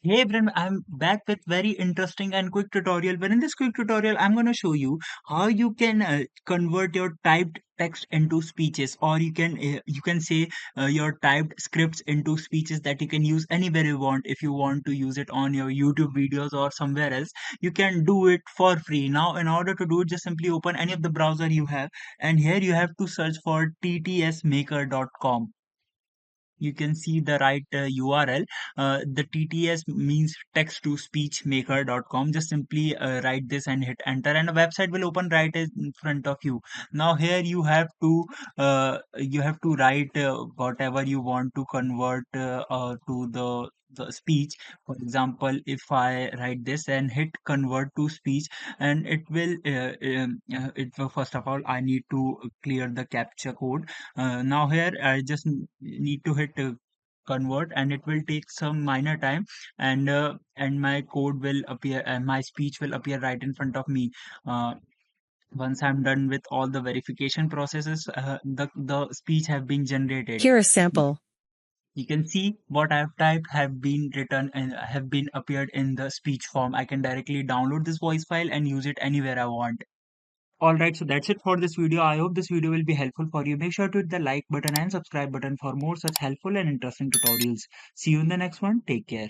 Hey Bren, I'm back with very interesting and quick tutorial. But in this quick tutorial, I'm going to show you how you can convert your typed text into speeches, or you can say your typed scripts into speeches that you can use anywhere you want. If you want to use it on your YouTube videos or somewhere else, you can do it for free. Now, in order to do it, just simply open any of the browser you have, and here you have to search for ttsmaker.com. You can see the right URL. The TTS means text to speech maker.com. Just simply write this and hit enter, and a website will open right in front of you. Now here you have to write whatever you want to convert to the speech. For example, if I write this and hit convert to speech, and first of all I need to clear the captcha code. Now here I just need to hit convert, and it will take some minor time, and my code will appear and my speech will appear right in front of me. Uh, Once I'm done with all the verification processes, the speech have been generated. Here a You sample. you can see what I've typed have been written and have been appeared in the speech form. I can directly download this voice file and use it anywhere I want. Alright, so that's it for this video. I hope this video will be helpful for you. Make sure to hit the like button and subscribe button for more such helpful and interesting tutorials. See you in the next one. Take care.